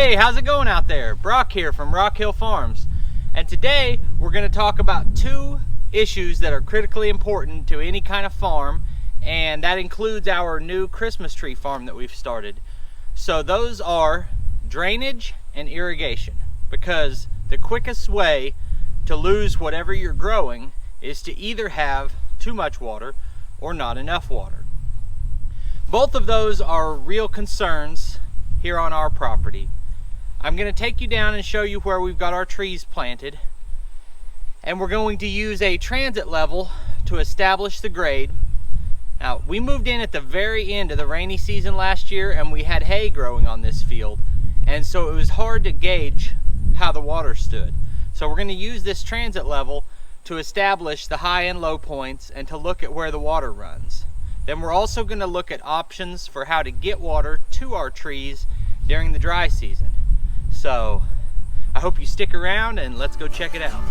Hey, how's it going out there? Brock here from Rock Hill Farms. And today we're going to talk about two issues that are critically important to any kind of farm, and that includes our new Christmas tree farm that we've started. So those are drainage and irrigation, because the quickest way to lose whatever you're growing is to either have too much water or not enough water. Both of those are real concerns here on our property. I'm going to take you down and show you where we've got our trees planted, and we're going to use a transit level to establish the grade. Now, we moved in at the very end of the rainy season last year, and we had hay growing on this field, and so it was hard to gauge how the water stood. So we're going to use this transit level to establish the high and low points and to look at where the water runs. Then we're also going to look at options for how to get water to our trees during the dry season. So I hope you stick around and let's go check it out.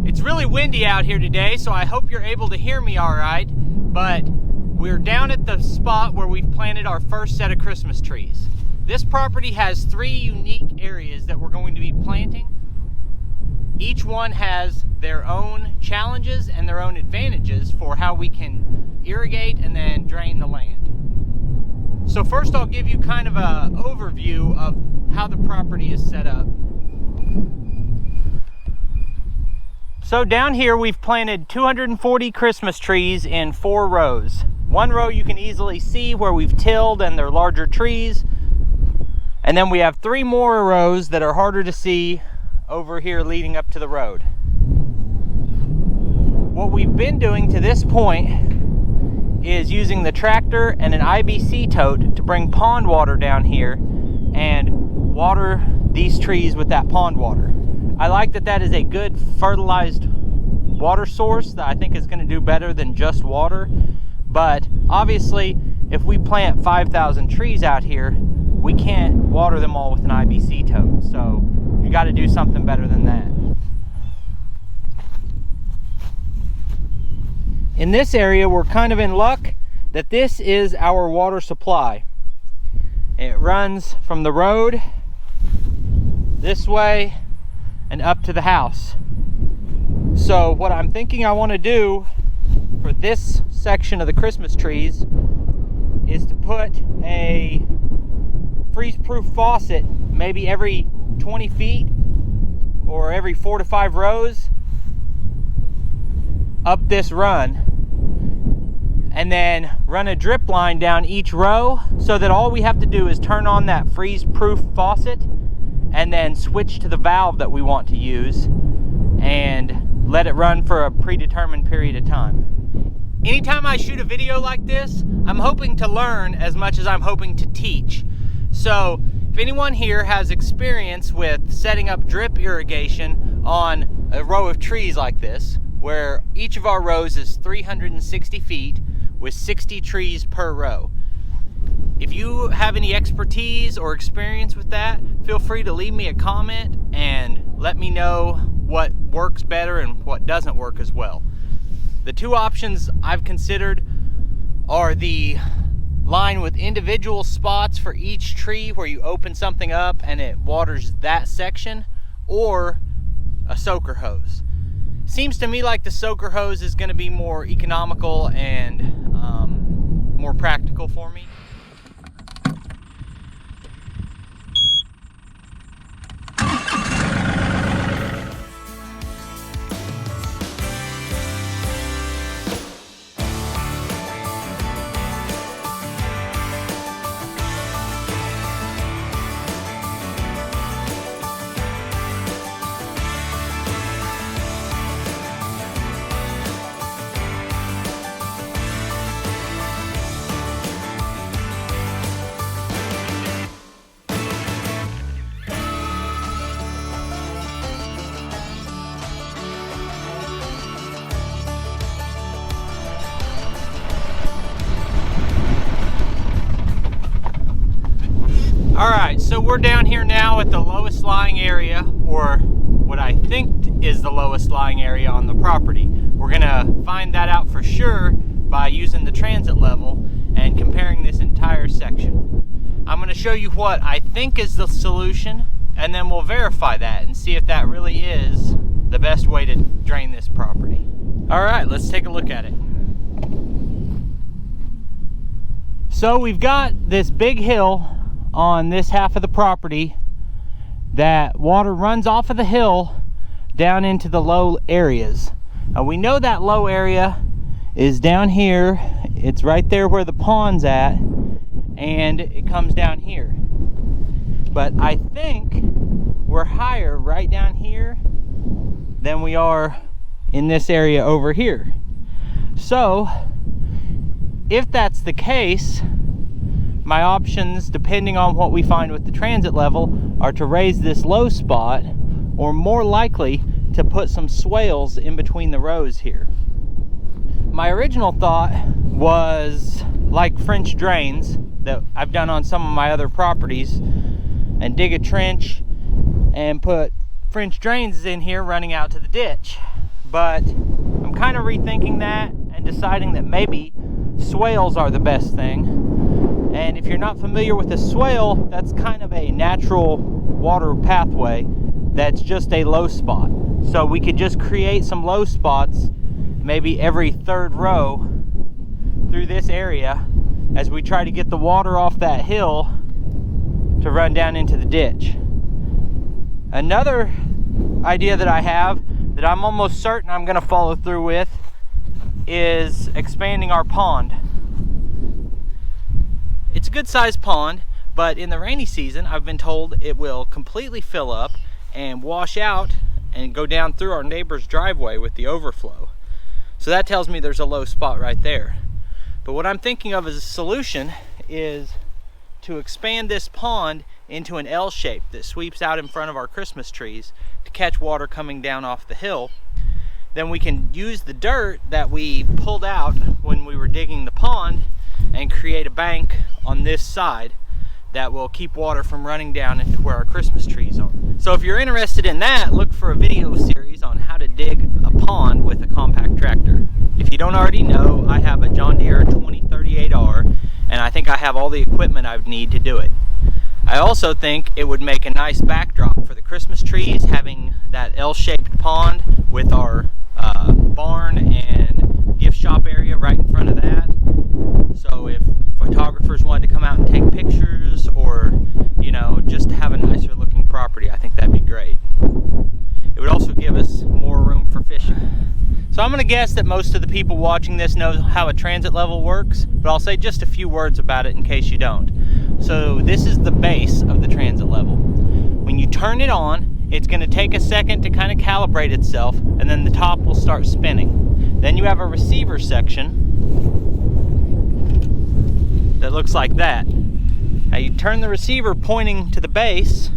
It's really windy out here today, so I hope you're able to hear me all right, but we're down at the spot where we've planted our first set of Christmas trees. This property has three unique areas that we're going to be planting. Each one has their own challenges and their own advantages for how we can irrigate and then drain the land. So first I'll give you kind of an overview of how the property is set up. So down here we've planted 240 Christmas trees in 4 rows. One row you can easily see where we've tilled and they're larger trees. And then we have 3 more rows that are harder to see over here leading up to the road. What we've been doing to this point is using the tractor and an IBC tote to bring pond water down here and water these trees with that pond water. I like that that is a good fertilized water source that I think is going to do better than just water. But obviously, if we plant 5,000 trees out here, we can't water them all with an IBC tote. So you got to do something better than that. In this area, we're kind of in luck that this is our water supply. It runs from the road this way and up to the house. So what I'm thinking I want to do for this section of the Christmas trees is to put a freeze-proof faucet maybe every 20 feet or every 4 to 5 rows up this run, and then run a drip line down each row so that all we have to do is turn on that freeze-proof faucet and then switch to the valve that we want to use and let it run for a predetermined period of time. Anytime I shoot a video like this, I'm hoping to learn as much as I'm hoping to teach. So if anyone here has experience with setting up drip irrigation on a row of trees like this, where each of our rows is 360 feet with 60 trees per row, if you have any expertise or experience with that, feel free to leave me a comment and let me know what works better and what doesn't work as well. The two options I've considered are the line with individual spots for each tree where you open something up and it waters that section, or a soaker hose. Seems to me like the soaker hose is going to be more economical and more practical for me. Alright, so we're down here now at the lowest lying area, or what I think is the lowest lying area on the property. We're gonna find that out for sure by using the transit level and comparing this entire section. I'm gonna show you what I think is the solution, and then we'll verify that and see if that really is the best way to drain this property. Alright, let's take a look at it. So we've got this big hill on this half of the property that water runs off of the hill down into the low areas. Now we know that low area is down here. It's right there where the pond's at, and it comes down here. But I think we're higher right down here than we are in this area over here. So if that's the case, my options, depending on what we find with the transit level, are to raise this low spot, or more likely to put some swales in between the rows here. My original thought was like French drains that I've done on some of my other properties, and dig a trench and put French drains in here running out to the ditch. But I'm kind of rethinking that and deciding that maybe swales are the best thing. And if you're not familiar with a swale, that's kind of a natural water pathway that's just a low spot. So we could just create some low spots maybe every third row through this area as we try to get the water off that hill to run down into the ditch. Another idea that I have that I'm almost certain I'm going to follow through with is expanding our pond. It's a good sized pond, but in the rainy season I've been told it will completely fill up and wash out and go down through our neighbor's driveway with the overflow. So that tells me there's a low spot right there. But what I'm thinking of as a solution is to expand this pond into an L shape that sweeps out in front of our Christmas trees to catch water coming down off the hill. Then we can use the dirt that we pulled out when we were digging the pond and create a bank on this side that will keep water from running down into where our Christmas trees are. So if you're interested in that, look for a video series on how to dig a pond with a compact tractor. If you don't already know, I have a John Deere 2038R, and I think I have all the equipment I would need to do it. I also think it would make a nice backdrop for the Christmas trees, having that L-shaped pond with our barn and gift shop area right in front of that. So if photographers wanted to come out and take pictures, or just to have a nicer looking property, I think that'd be great. It would also give us more room for fishing. So I'm going to guess that most of the people watching this know how a transit level works, but I'll say just a few words about it in case you don't. So this is the base of the transit level. When you turn it on, it's going to take a second to kind of calibrate itself, and then the top will start spinning. Then you have a receiver section that looks like that. Now you turn the receiver pointing to the base,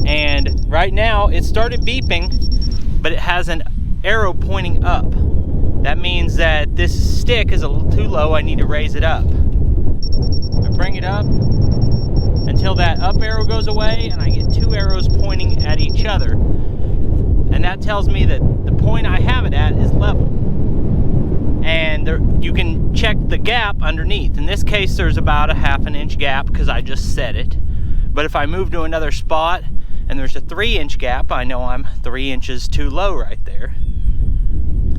and right now it started beeping, but it has an arrow pointing up. That means that this stick is a little too low. I need to raise it up. I bring it up until that up arrow goes away, and I get two arrows pointing at each other. And that tells me that the point I have it at is level. And you can check the gap underneath. In this case, there's about a 1/2 inch gap because I just set it. But if I move to another spot and there's a 3-inch gap, I know I'm 3 inches too low right there.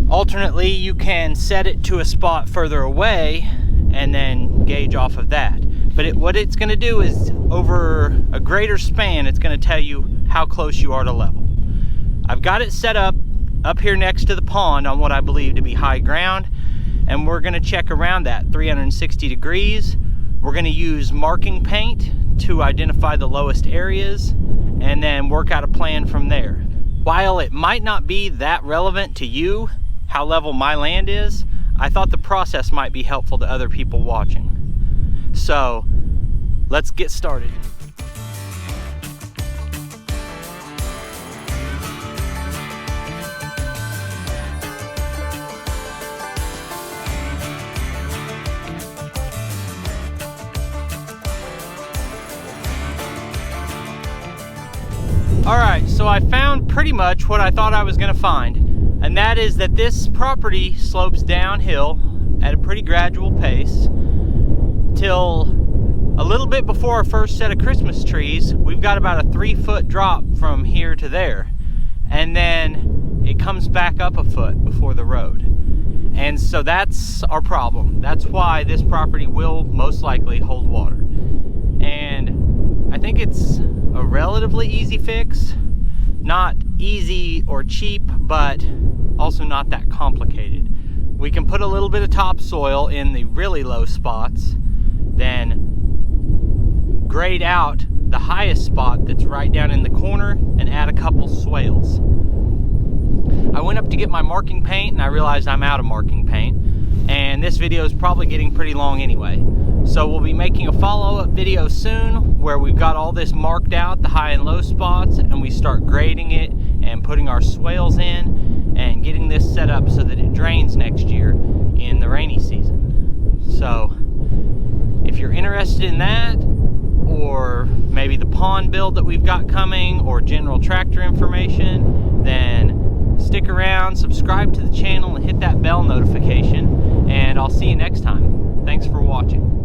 Alternately, you can set it to a spot further away and then gauge off of that. But what it's going to do is, over a greater span, it's going to tell you how close you are to level. I've got it set up here next to the pond on what I believe to be high ground, and we're going to check around that 360 degrees. We're going to use marking paint to identify the lowest areas and then work out a plan from there. While it might not be that relevant to you how level my land is, I thought the process might be helpful to other people watching. So let's get started. Alright, so I found pretty much what I thought I was going to find, and that is that this property slopes downhill at a pretty gradual pace till a little bit before our first set of Christmas trees. We've got about a 3-foot drop from here to there, and then it comes back up a foot before the road. And so that's our problem. That's why this property will most likely hold water. And I think it's a relatively easy fix. Not easy or cheap, but also not that complicated. We can put a little bit of topsoil in the really low spots, then grade out the highest spot that's right down in the corner and add a couple swales. I went up to get my marking paint and I realized I'm out of marking paint, and this video is probably getting pretty long anyway. So we'll be making a follow-up video soon where we've got all this marked out, the high and low spots, and we start grading it and putting our swales in and getting this set up so that it drains next year in the rainy season. So if you're interested in that, or maybe the pond build that we've got coming, or general tractor information, then stick around, subscribe to the channel, and hit that bell notification, and I'll see you next time. Thanks for watching.